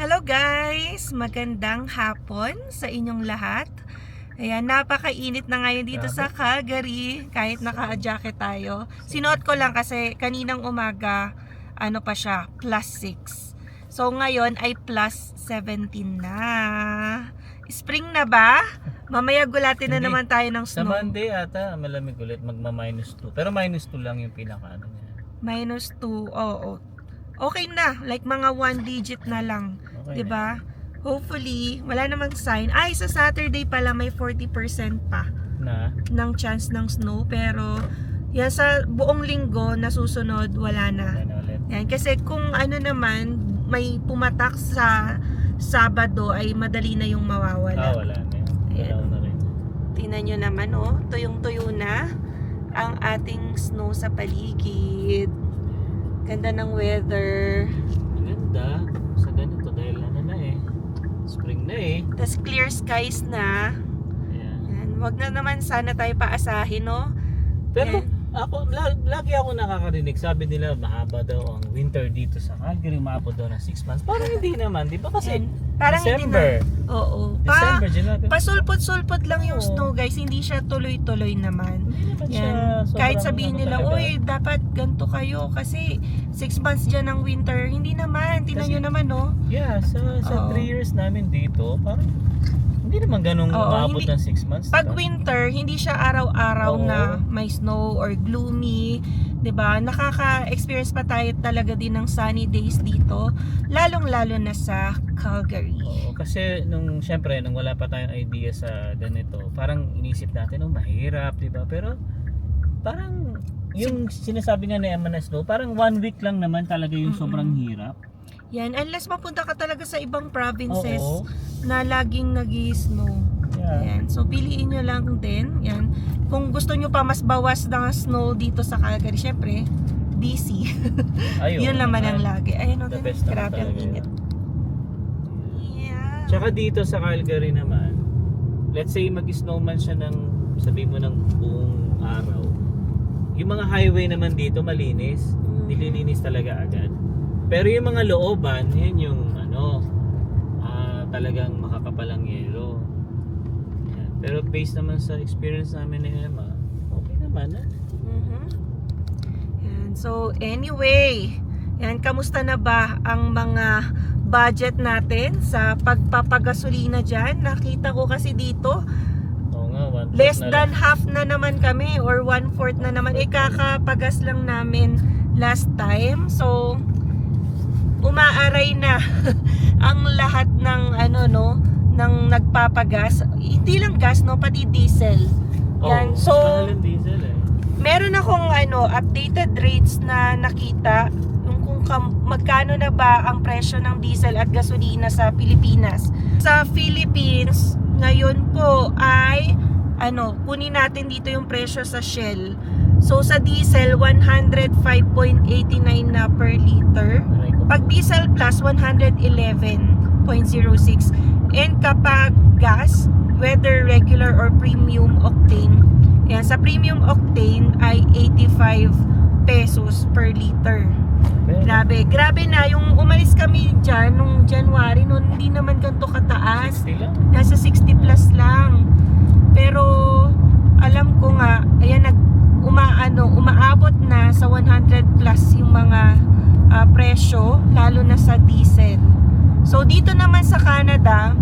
Hello guys! Magandang hapon sa inyong lahat. Ayan, napakainit na ngayon dito sa Calgary kahit naka-jacket tayo. Sinuot ko lang kasi kaninang umaga ano pa siya, +6. So ngayon ay +17 na. Spring na ba? Mamaya gulatin na naman tayo ng Sa snow. Monday ata malamig ulit, magma-2. Pero -2 lang yung pinaka ano niya. -2, oo. Okay na, like mga 1 digit na lang. Okay 'Di ba? Hopefully, wala namang sign. Ay, sa Saturday pala may 40% pa Na? ng chance ng snow. Pero, yan sa buong linggo na susunod, wala na. Ano ulit? Yan, kasi kung ano naman, may pumatak sa Sabado, ay madali na yung mawawala. Wala na yun. Ayan. Wala na rin. Tingnan nyo naman, oh, tuyong-tuyo na ang ating snow sa paligid. Ganda ng weather. Maganda. Sa ganito dahil ano na eh. Spring na eh. Tas clear skies na. Ayan. Yan. Wag na naman sana tayo paasahin, no? Pero Yan. ako, lagi ako nakakarinig. Sabi nila mahaba daw ang winter dito sa Calgary. Maabot daw ng 6 months. Parang hindi naman. Di ba kasi Yan. Parang December. hindi na. Oo. December, January. Pasulpot-sulpot lang yung Oo. snow, guys. Hindi siya tuloy-tuloy naman. Hindi naman siya Yan. sobrang Kahit sabihin ano nila, talaga. uy, dapat ganito kayo kasi 6 months dyan ng winter. Hindi naman. Tingnan Kasi- nyo naman, no? Yeah, sa Oo. 3 years namin dito, parang hindi naman ganung Oo, umabot hindi- ng 6 months. Pag diba? winter, hindi siya araw-araw Oo. na may snow or gloomy, 'di ba? Nakaka-experience pa tayo talaga din ng sunny days dito, lalong-lalo na sa Calgary. Oo, kasi syempre nung wala pa tayong idea sa ganito, parang inisip natin mahirap, 'di ba? Pero parang yung sinasabi nga ni Emma na snow, parang 1 week lang naman talaga yung sobrang hirap. Yan, unless mapunta ka talaga sa ibang provinces Oo. na laging nag-snow. Yeah. Ayan. So, piliin nyo lang din. Yan. Kung gusto nyo pa mas bawas ng snow dito sa Calgary, syempre, BC. Ayun. Yun naman ang lagi. Ayun, The okay. best naman Grabe ang talaga init. yun. Yeah. Tsaka dito sa Calgary naman, let's say mag-snowman siya ng, sabi mo ng buong araw. Yung mga highway naman dito malinis, nililinis talaga agad. Pero yung mga looban, yan yung talagang makakapalang yelo. Yan. Pero based naman sa experience namin ni Emma, okay naman Yan. So, anyway, yan, kamusta na ba ang mga budget natin sa pagpapagasolina dyan? Nakita ko kasi dito, Oo nga, less than half na naman kami or 1/4 na naman. Kakapagas lang namin last time. So, umaaray na ang lahat ng ng nagpapagas. Hindi lang gas, no, pati diesel. Yan. So, diesel eh. meron akong updated rates na nakita yung kung magkano na ba ang presyo ng diesel at gasolina sa Pilipinas. Sa Philippines, ngayon po ay kunin natin dito yung presyo sa Shell. So sa diesel 105.89 na per liter. Pag diesel plus 111.06. And kapag gas, whether regular or premium octane, yan, sa premium octane ay 85 pesos per liter. Grabe na. Yung umalis kami dyan nung January, noon hindi naman ganito kataas. 60 lang. Nasa 60 plus lang. Pero alam ko nga, ayan, umaabot na sa 100 plus yung mga presyo, lalo na sa diesel. So dito naman sa Canada,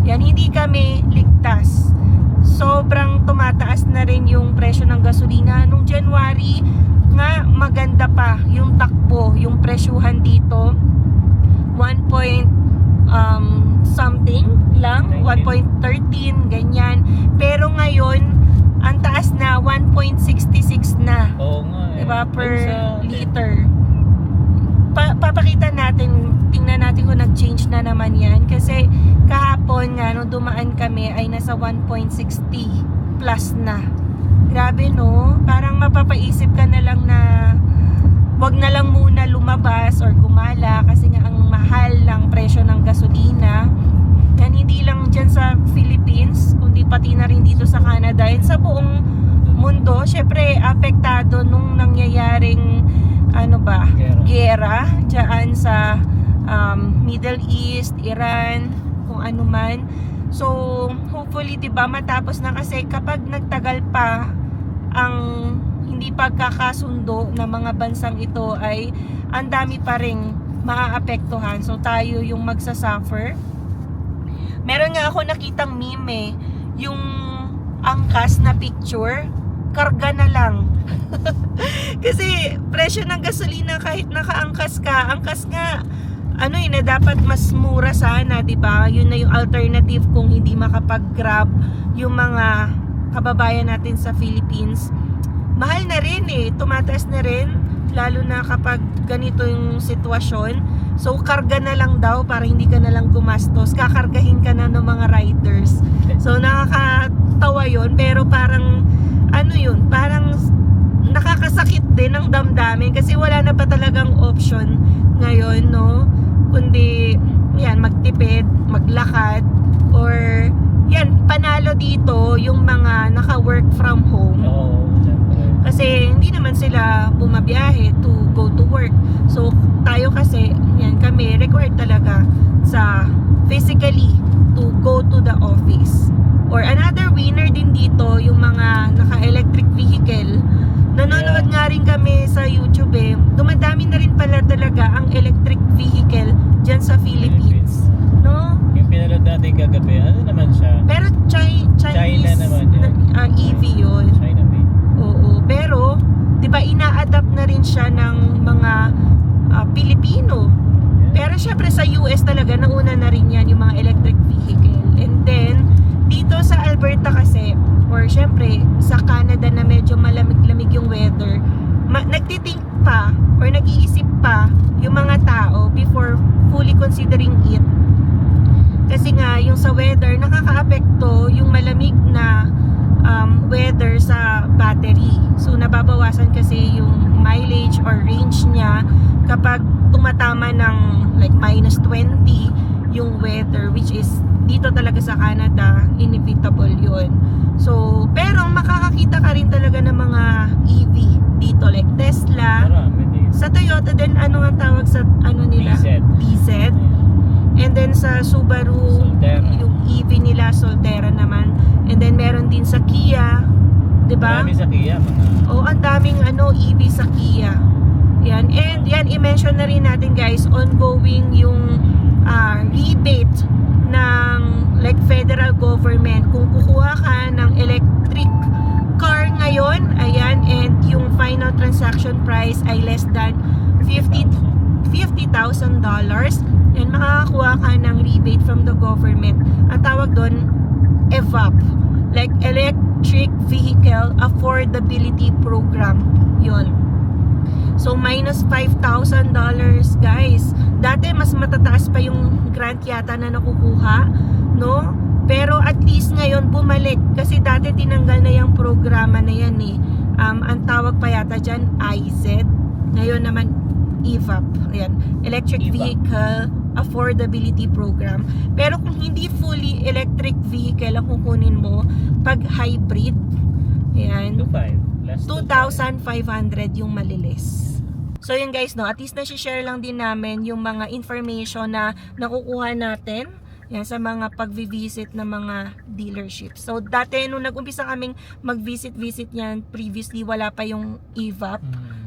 yan, hindi kami ligtas. Sobrang tumataas na rin yung presyo ng gasolina. Nung January nga, maganda pa yung takbo, yung presyuhan dito. 1 point something lang, 1.13, ganyan. Pero ngayon, ang taas na, 1.66 na. Oo nga eh. Diba, per Yung sa- liter. Papakita natin, tingnan natin kung nag-change na naman yan. Kasi kahapon nga, nung dumaan kami, ay nasa 1.60 plus na. Grabe, no? Parang mapapaisip ka na lang na wag na lang muna lumabas or gumala kasi nga ang mahal ng presyo ng gasolina. Yan, hindi lang dyan sa Philippines, kundi pati na rin dito sa Canada. And sa buong mundo, syempre, apektado nung nangyayaring gera dyan sa Middle East, Iran, kung ano man. So, hopefully, 'di ba, matapos na, kasi kapag nagtagal pa ang hindi pagkakasundo ng mga bansang ito, ay ang dami pa ring maaapektuhan. So, tayo yung magsasuffer. Meron nga ako nakitang meme, yung angkas na picture, karga na lang. Kasi presyo ng gasolina, kahit nakaangkas ka, angkas nga, ano na dapat mas mura sana, 'di ba? Yun na yung alternative kung hindi makapag-grab yung mga kababayan natin sa Philippines. Mahal na rin tumataas na rin, lalo na kapag ganito yung sitwasyon. So karga na lang daw para hindi ka na lang gumastos, kakargahin ka na ng mga riders. So nakakatawa yun, pero parang ano yun, parang nakakasakit din ng damdamin, kasi wala na pa talagang option ngayon, no? Kundi yan, magtipid, maglakad, or yan, panalo dito yung mga naka-work from home. Oo, syempre. Kasi hindi naman sila bumabiyahe to go to work. So tayo kasi, yan, kami required talaga sa physically to go to the office. Or another winner din dito, yung mga naka-electric vehicle. Nanonood nga rin kami sa YouTube dumadami na rin pala talaga ang electric vehicle dyan sa Philippines. No? Yung pinanood natin kagabi, ano naman siya? Pero Chinese China naman yan. EV yun. China made. Oo. Pero, di ba, ina-adapt na rin siya ng mga Pilipino. Pero syempre sa US talaga, nauna na rin yan yung mga electric vehicle. And then, dito sa Alberta kasi, or syempre sa Canada na medyo malamig-lamig yung weather, nagtithink pa or nag-iisip pa yung mga tao before fully considering it. Kasi nga yung sa weather, nakakaapekto yung malamig na weather sa battery. So nababawasan kasi yung mileage or range niya kapag tumatama ng like -20 yung weather, which is dito talaga sa Canada, inevitable yun. So, pero makakakita ka rin talaga ng mga EV dito, like Tesla. Marami din. Sa Toyota din, ano ang tawag sa ano nila? BZ. BZ. And then sa Subaru, Solterra. yung EV nila, Solterra naman. And then meron din sa Kia, 'di ba? Marami sa Kia, mga... Oh, ang daming EV sa Kia. Yan. And yan, i-mention na rin natin, guys, ongoing yung rebate ng like federal government. Kung kukuha ka ng electric car ngayon, ayan, and yung final transaction price ay less than $50,000, and makakakuha ka ng rebate from the government. Ang tawag doon, EVAP, like Electric Vehicle Affordability Program. Yun. So minus $5,000, guys. Dati mas matataas pa yung grant yata na nakukuha, no? Pero at least ngayon bumalik, kasi dati tinanggal na yung programa na yan ang tawag pa yata dyan IZ. Ngayon naman EVAP. Ayan, Electric EVAP. Vehicle Affordability Program. Pero kung hindi fully electric vehicle ang kukunin mo, pag hybrid, ayan, 2.5. Last 2,500 yung malilis. So yun, guys, no, at least na-share lang din namin yung mga information na nakukuha natin yan sa mga pag-visit ng mga dealerships. So dati nung nag-umpisa kaming mag-visit yan, previously wala pa yung EVAP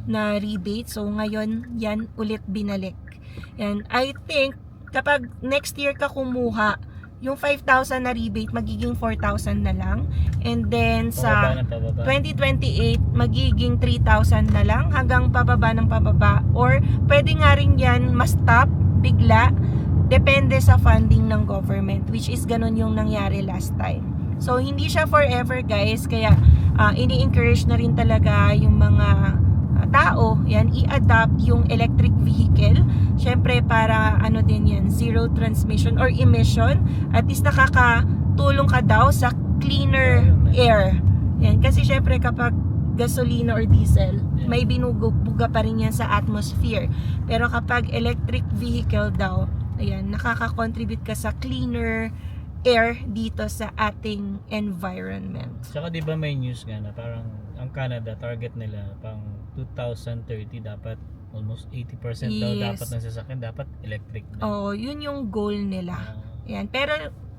na rebate. So ngayon yan ulit binalik. Yan, I think kapag next year ka kumuha, yung 5,000 na rebate magiging 4,000 na lang. And then sa 2028 magiging 3,000 na lang hanggang pababa ng pababa. Or pwede nga rin yan ma-stop bigla, depende sa funding ng government, which is ganun yung nangyari last time. So hindi siya forever, guys, kaya ini-encourage na rin talaga yung mga tao, yan, i-adopt yung electric vehicle. Syempre para ano din yan, zero transmission or emission. At least nakakatulong ka daw sa cleaner air. Yan, kasi syempre kapag gasolina or diesel, may binubuga pa rin yan sa atmosphere. Pero kapag electric vehicle daw, ayan, nakaka-contribute ka sa cleaner air dito sa ating environment. Tsaka diba may news nga na parang ang Canada, target nila pang 2030 dapat almost 80% daw Yes. dapat ng sasakyan dapat electric na. Oo, yun yung goal nila. Ah, Yan. Pero,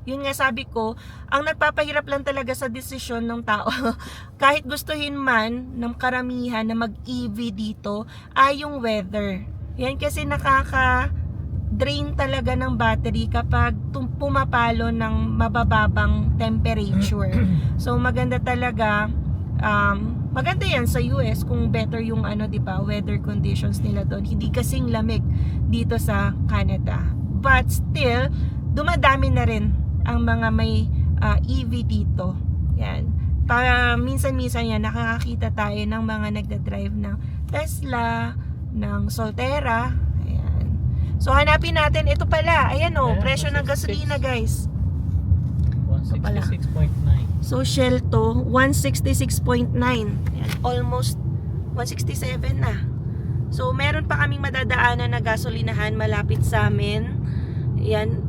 yun nga sabi ko, ang nagpapahirap lang talaga sa desisyon ng tao, kahit gustuhin man ng karamihan na mag-EV dito, ay yung weather. Yan kasi nakaka-drain talaga ng battery kapag pumapalo ng mabababang temperature. So, maganda talaga, maganda yan sa US kung better yung di ba, weather conditions nila doon. Hindi kasing lamig dito sa Canada. But still, dumadami na rin ang mga may EV dito. Yan. Para minsan-minsan yan, nakakakita tayo ng mga nagdadrive ng Tesla, ng Solterra. Ayan. So, hanapin natin. Ito pala. Ayan Ayan, presyo ng 166. gasolina, guys. pala. 166.9. So, Shell to, 166.9. Ayan. Almost 167 na. So, meron pa kaming madadaanan na gasolinahan malapit sa amin. Ayan.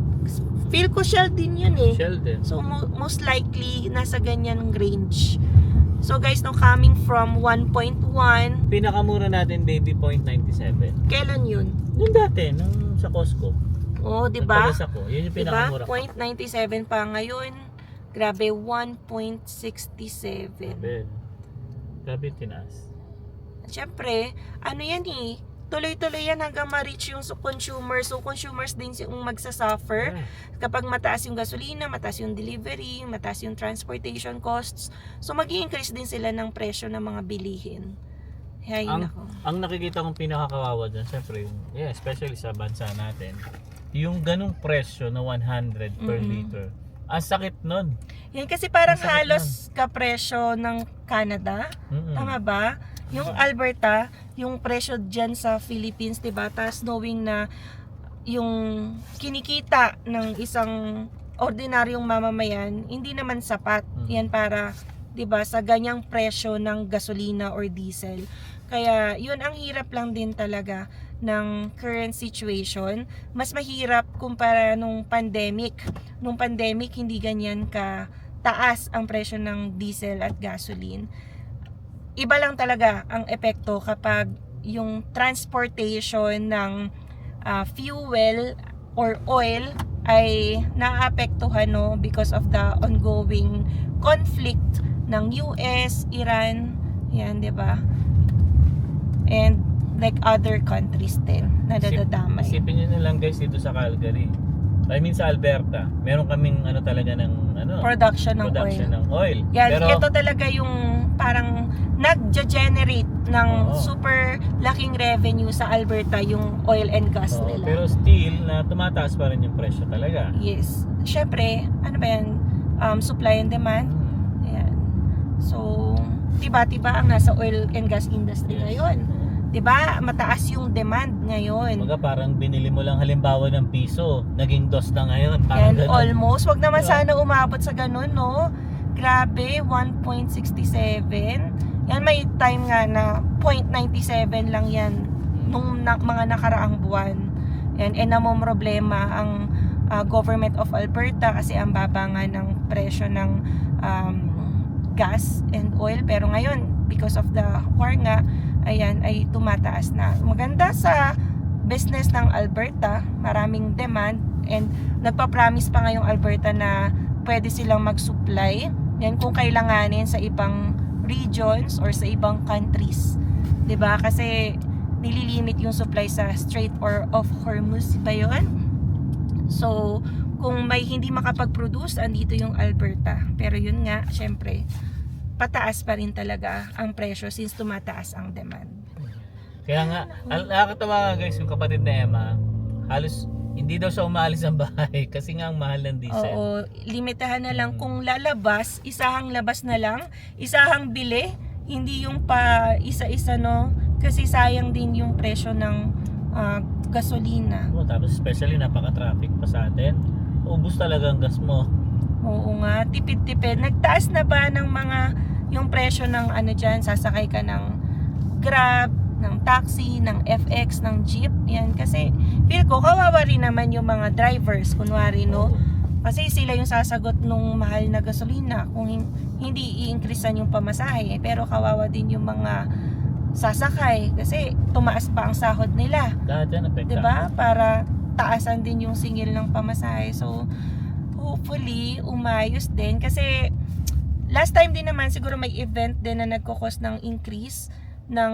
Feel ko Shell din yun eh. Shell din. So, most likely, nasa ganyan range. So, guys, no, coming from 1.1, Pinakamura natin baby 0.97. kailan yun? Yung dati, nung sa Costco. Oh, di ba? Nagpagas ako. Yun yung Diba? pinakamura ko. 0.97 pa ngayon. Grabe, 1.67. Grabe tinaas. Siyempre, ano yan eh, tuloy-tuloy yan hanggang ma-reach yung consumer. So, consumers din yung magsasuffer. Ah, Kapag mataas yung gasolina, mataas yung delivery, mataas yung transportation costs. So, mag-i-increase din sila ng presyo ng mga bilihin. Ay, nako. ang nakikita kong pinakakawawa dyan, syempre, especially sa bansa natin, yung ganong presyo na 100 per liter. Ang sakit nun. Yan kasi parang Masakit halos kapresyo ng Canada. Tama ba? Yung Alberta, yung presyo dyan sa Philippines, diba? Tapos knowing na yung kinikita ng isang ordinaryong mamamayan, hindi naman sapat. Yan para, diba, sa ganyang presyo ng gasolina or diesel. Kaya yun ang hirap lang din talaga ng current situation. Mas mahirap kumpara nung pandemic. Nung pandemic, hindi ganyan ka taas ang presyo ng diesel at gasoline. Iba lang talaga ang epekto kapag yung transportation ng fuel or oil ay naapektuhan, no, because of the ongoing conflict ng US, Iran, yan, 'di ba? And like other countries din na dadadamay. Isipin nyo na lang guys dito sa Calgary. I mean sa Alberta, meron kaming talaga ng Production ng oil. Yan, Pero ito talaga yung parang nag-generate ng Oo. super laking revenue sa Alberta yung oil and gas nila. pero still na tumataas pa rin yung presyo talaga. Yes. Syempre, ano ba yan? Supply and demand. Ayan. So, tiba-tiba ang nasa oil and gas industry Yes. ngayon. Diba? Mataas yung demand ngayon. Kumbaga parang binili mo lang halimbawa ng piso, naging dos na ngayon. Yan, Parang ganun. almost. Wag naman Diba? sana umabot sa ganun, no? Grabe, 1.67. Yan, may time nga na 0.97 lang yan nung mga nakaraang buwan. Yan, namong problema ang government of Alberta kasi ang baba nga ng presyo ng gas and oil. Pero ngayon, because of the war nga, ayan, ay tumataas na. Maganda sa business ng Alberta, maraming demand, and nagpa-promise pa ngayong Alberta na pwede silang mag-supply yan kung kailanganin sa ibang regions or sa ibang countries, 'di ba? Kasi nililimit yung supply sa Strait of Hormuz ba yun? So kung may hindi makapag-produce, andito yung Alberta. Pero yun nga, syempre pataas pa rin talaga ang presyo since tumataas ang demand. Kaya nga, nakakatawa nga guys, yung kapatid na Emma, halos hindi daw siya umaalis ng bahay kasi nga ang mahal ng diesel. Oo, limitahan na lang kung lalabas, isahang labas na lang, isahang bili, hindi yung pa isa-isa, no? Kasi sayang din yung presyo ng gasolina. Tapos especially napaka-traffic pa sa atin. Ubus talaga ang gas mo. Oo nga, tipid-tipid. Nagtaas na ba ng mga yung presyo ng dyan, sasakay ka ng Grab, ng taxi, ng FX, ng jeep, yan. Kasi feel ko, kawawa rin naman yung mga drivers, kunwari, no? Kasi sila yung sasagot nung mahal na gasolina kung hindi i-increasean yung pamasahe. Pero kawawa din yung mga sasakay kasi tumaas pa ang sahod nila. Lahat yan apekto. 'Di ba? Para taasan din yung singil ng pamasahe. So, hopefully, umayos din. Kasi, last time din naman, siguro may event din na nagkukos ng increase ng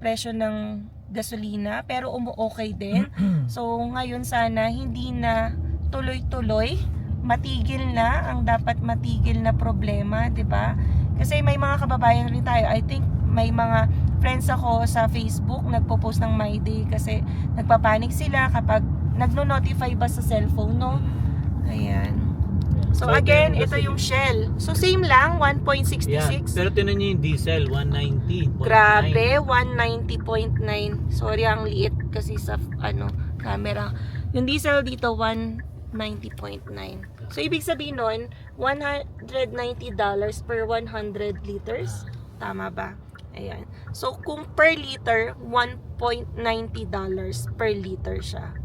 presyo ng gasolina. Pero umu-okay din. So, ngayon sana, hindi na tuloy-tuloy. Matigil na ang dapat matigil na problema, 'di ba? Kasi may mga kababayan rin tayo. I think may mga friends ako sa Facebook nagpo-post ng My Day kasi nagpapanik sila kapag nagno-notify ba sa cellphone, no? Ayan. So again, ito yung Shell. So same lang, 1.66. Yeah, pero tinan niyo yung diesel, 190.9. Grabe, 190.9. Sorry, ang liit kasi sa camera. Yung diesel dito, 190.9. So ibig sabihin nun, $190 per 100 liters. Tama ba? Ayan. So kung per liter, $1.90 per liter siya.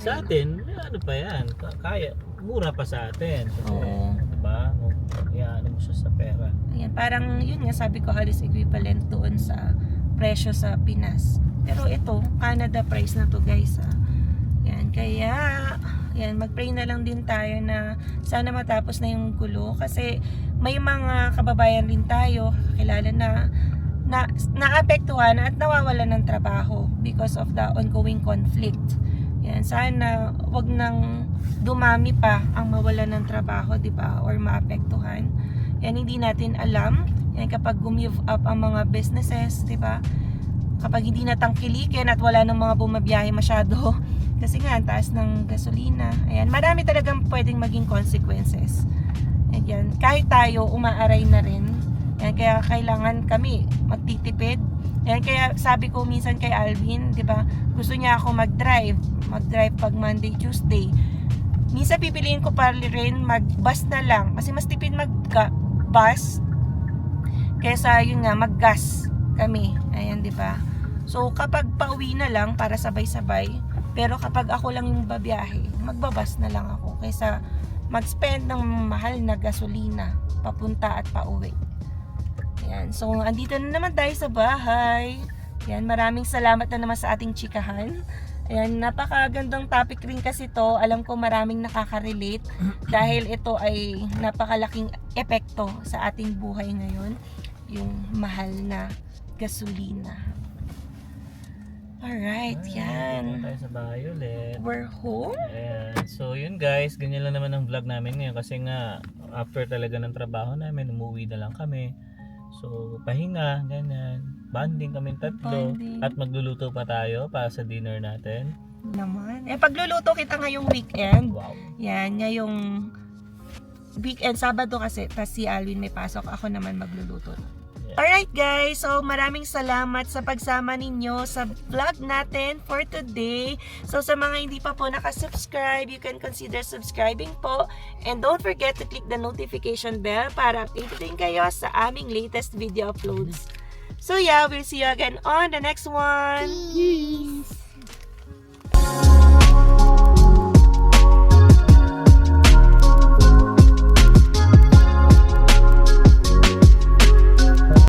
Sa atin, ano pa yan? Kaya, mura pa sa atin. Kasi, Oo. diba? Ano mo siya sa pera. Ayan, parang yun nga sabi ko halos equivalent doon sa presyo sa Pinas. Pero ito, Canada price na to guys. Yan, kaya yan, mag-pray na lang din tayo na sana matapos na yung gulo kasi may mga kababayan din tayo kilala na naapektuhan at nawawalan ng trabaho because of the ongoing conflict. Yan, sana wag nang dumami pa ang mawalan ng trabaho, 'di ba? Or maapektuhan. Yan, hindi natin alam. Yan, kapag gumive up ang mga businesses, 'di ba? Kapag hindi na tangkilikin at wala nang mga bumabiyahe masyado kasi nga ang taas ng gasolina. Ayan, marami talagang pwedeng maging consequences. Ayan, kahit tayo umaaray na rin. Ayan, kaya kailangan kami magtitipid. Ayan, kaya sabi ko minsan kay Alvin, 'di ba? Gusto niya ako mag-drive pag Monday, Tuesday. Minsan pipiliin ko pa rin mag-bus na lang kasi mas tipid mag-bus kaysa yun nga mag-gas kami. Ayan, 'di ba? So kapag pauwi na lang para sabay-sabay, pero kapag ako lang yung babiyahe, magbabas na lang ako kaysa mag-spend ng mahal na gasolina papunta at pauwi. Ayan, so andito na naman tayo sa bahay. Ayan, maraming salamat na naman sa ating chikahan. Ayan, napakagandang topic rin kasi to. Alam ko maraming nakaka-relate dahil ito ay napakalaking epekto sa ating buhay ngayon, yung mahal na gasolina. Alright, yan. Tayo sa bahay ulit. We're home. Ayan. So yun guys, ganyan lang naman ang vlog namin ngayon kasi nga after talaga ng trabaho namin, umuwi na lang kami. So pahinga, ganyan. Bonding kami tatlo. Bonding. At magluluto pa tayo para sa dinner natin. Naman. Pagluluto kita ngayong weekend. Wow. Yan, ngayong weekend, Sabado kasi, tas si Alvin may pasok, ako naman magluluto. Yeah. Alright guys, so maraming salamat sa pagsama ninyo sa vlog natin for today. So sa mga hindi pa po nakasubscribe, you can consider subscribing po. And don't forget to click the notification bell para updated din kayo sa aming latest video uploads. So yeah, we'll see you again on the next one. Peace.